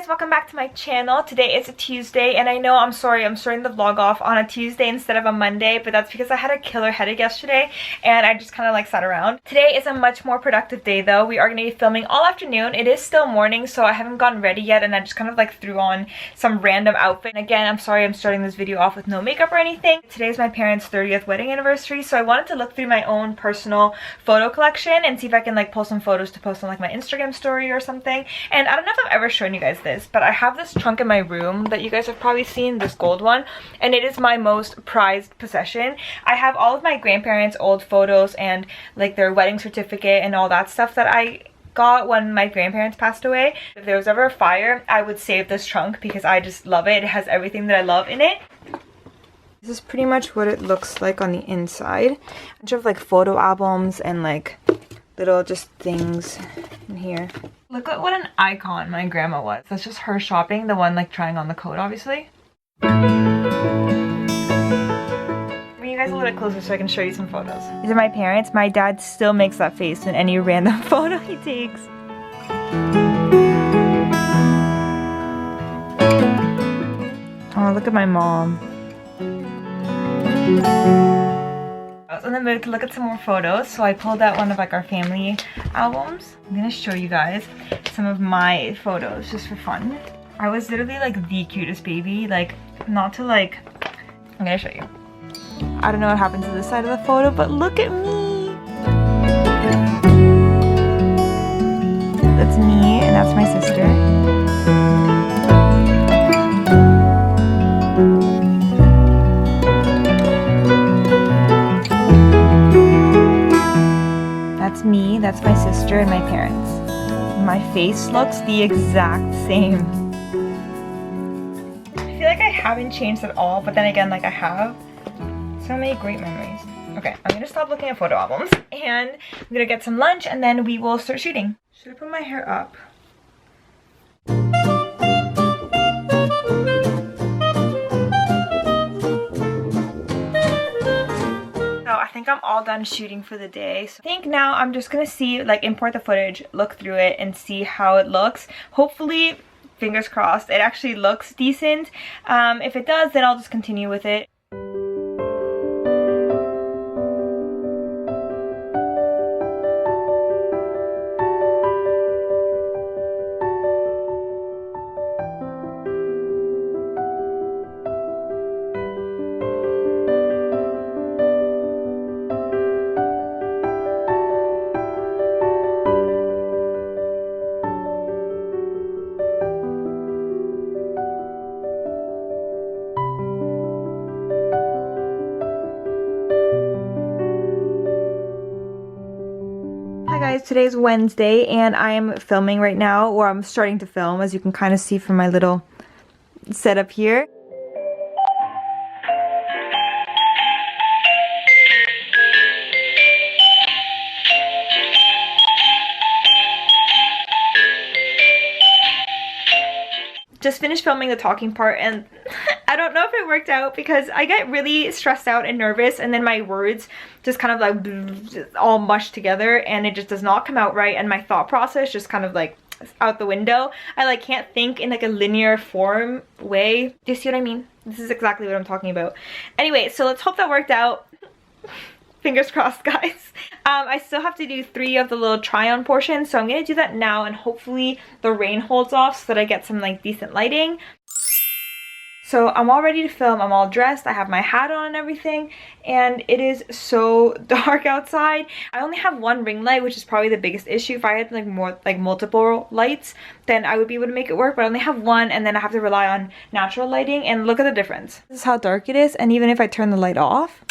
Welcome back to my channel. Today is a Tuesday, and I know I'm starting the vlog off on a Tuesday instead of a Monday, but that's because I had a killer headache yesterday and I just kind of like sat around. Today is a much more productive day though. We are going to be filming all afternoon. It is still morning, so I haven't gotten ready yet, and I just kind of like threw on some random outfit. And again, I'm sorry I'm starting this video off with no makeup or anything. Today's my parents' 30th wedding anniversary, so I wanted to look through my own personal photo collection and see if I can like pull some photos to post on like my Instagram story or something. And I don't know if I've ever shown you guys this, but I have this trunk in my room that you guys have probably seen, this gold one, and it is my most prized possession. I have all of my grandparents' old photos and like their wedding certificate and all that stuff that I got when my grandparents passed away. If there was ever a fire, I would save this trunk because I just love it. It has everything that I love in it. This is pretty much what it looks like on the inside. A bunch of like photo albums and like little just things in here. Look at what an icon my grandma was. That's just her shopping, the one like trying on the coat obviously. Bring you guys a little bit closer so I can show you some photos. These are my parents. My dad still makes that face in any random photo he takes. Oh, look at my mom. I was in the mood to look at some more photos, so I pulled out one of like our family albums. I'm gonna show you guys some of my photos just for fun. I was literally like the cutest baby, like not to like, I'm gonna show you. I don't know what happened to this side of the photo, but look at me. That's me and that's my sister. That's me, that's my sister and my parents. My face looks the exact same. I feel like I haven't changed at all, but then again, like I have. So many great memories. Okay, I'm gonna stop looking at photo albums and I'm gonna get some lunch and then we will start shooting. Should I put my hair up? I think I'm all done shooting for the day. So I think now I'm just gonna see, like import the footage, look through it and see how it looks. Hopefully, fingers crossed, it actually looks decent. If it does, then I'll just continue with it. Guys, today's Wednesday and I am filming right now, or I'm starting to film, as you can kind of see from my little setup here. Just finished filming the talking part and I don't know if it worked out because I get really stressed out and nervous and then my words just kind of like all mushed together and it just does not come out right, and my thought process just kind of like out the window. I like can't think in like a linear form way. Do you see what I mean? This is exactly what I'm talking about. Anyway, so let's hope that worked out. Fingers crossed, guys. I still have to do 3 of the little try-on portions, so I'm gonna do that now and hopefully the rain holds off so that I get some like decent lighting. So I'm all ready to film, I'm all dressed, I have my hat on and everything, and it is so dark outside. I only have one ring light, which is probably the biggest issue. If I had like multiple lights, then I would be able to make it work, but I only have one and then I have to rely on natural lighting, and look at the difference. This is how dark it is, and even if I turn the light off,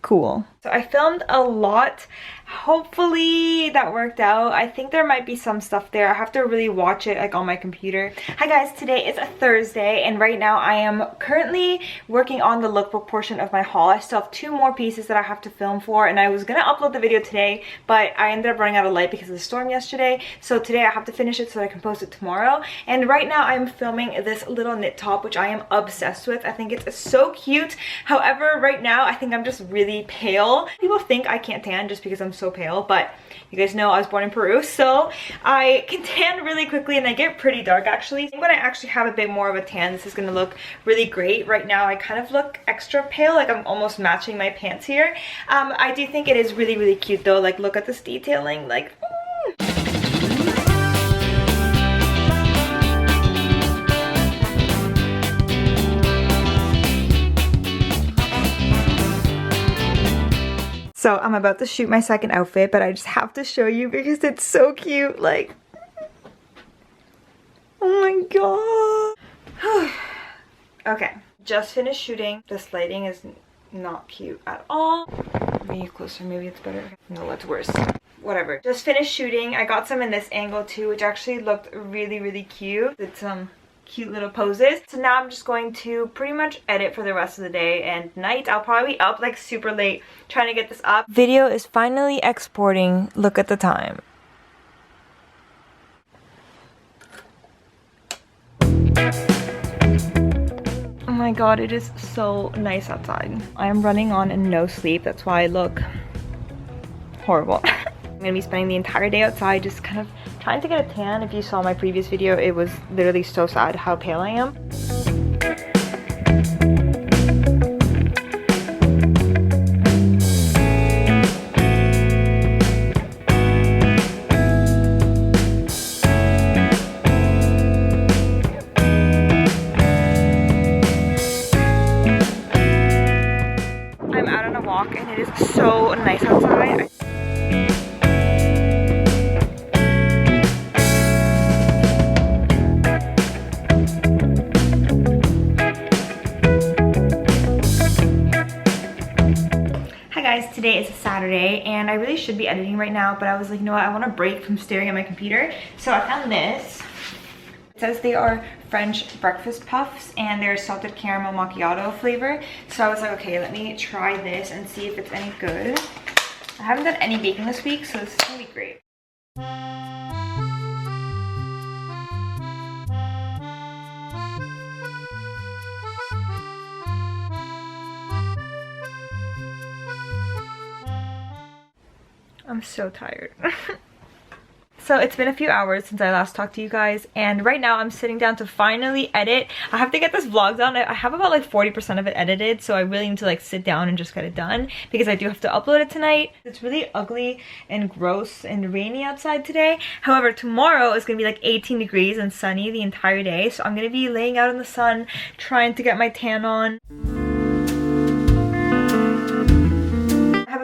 cool. So I filmed a lot. Hopefully that worked out. I think there might be some stuff there. I have to really watch it like on my computer. Hi guys, today is a Thursday and right now I am currently working on the lookbook portion of my haul. I still have 2 more pieces that I have to film for, and I was gonna upload the video today, but I ended up running out of light because of the storm yesterday. So today I have to finish it so that I can post it tomorrow. And right now I'm filming this little knit top, which I am obsessed with. I think it's so cute. However, right now I think I'm just really pale. People think I can't tan just because I'm so pale, but you guys know I was born in Peru, so I can tan really quickly and I get pretty dark actually. I think when I actually have a bit more of a tan, this is gonna look really great. Right now I kind of look extra pale, like I'm almost matching my pants here. I do think it is really, really cute though. Like, look at this detailing, like So I'm about to shoot my second outfit, but I just have to show you because it's so cute. Like, oh my god. Okay, just finished shooting. This lighting is not cute at all. Maybe closer, maybe it's better. No, that's worse. Whatever. Just finished shooting. I got some in this angle too, which actually looked really, really cute. It's cute little poses. So now I'm just going to pretty much edit for the rest of the day and night. I'll probably be up like super late trying to get this up. Video is finally exporting. Look at the time. Oh my god, it is so nice outside. I am running on and no sleep. That's why I look horrible. I'm gonna be spending the entire day outside just kind of trying to get a tan. If you saw my previous video, it was literally so sad how pale I am. I'm out on a walk and it is so nice outside. Today is a Saturday and I really should be editing right now, but I was like, you know what, I want a break from staring at my computer. So I found this. It says they are French breakfast puffs and they're salted caramel macchiato flavor. So I was like, okay, let me try this and see if it's any good. I haven't done any baking this week, so this is gonna be great. I'm so tired. So it's been a few hours since I last talked to you guys, and right now I'm sitting down to finally edit. I have to get this vlog done. I have about like 40% of it edited, so I really need to like sit down and just get it done because I do have to upload it tonight. It's really ugly and gross and rainy outside today. However, tomorrow is gonna be like 18 degrees and sunny the entire day, so I'm gonna be laying out in the sun trying to get my tan on.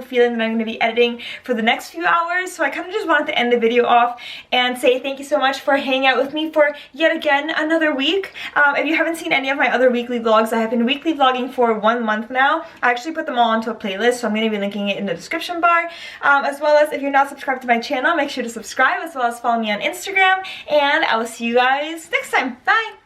Feeling that I'm going to be editing for the next few hours, so I kind of just wanted to end the video off and say thank you so much for hanging out with me for yet again another week. If you haven't seen any of my other weekly vlogs, I have been weekly vlogging for 1 month now. I actually put them all onto a playlist, so I'm going to be linking it in the description bar, as well as if you're not subscribed to my channel, make sure to subscribe, as well as follow me on Instagram, and I will see you guys next time. Bye!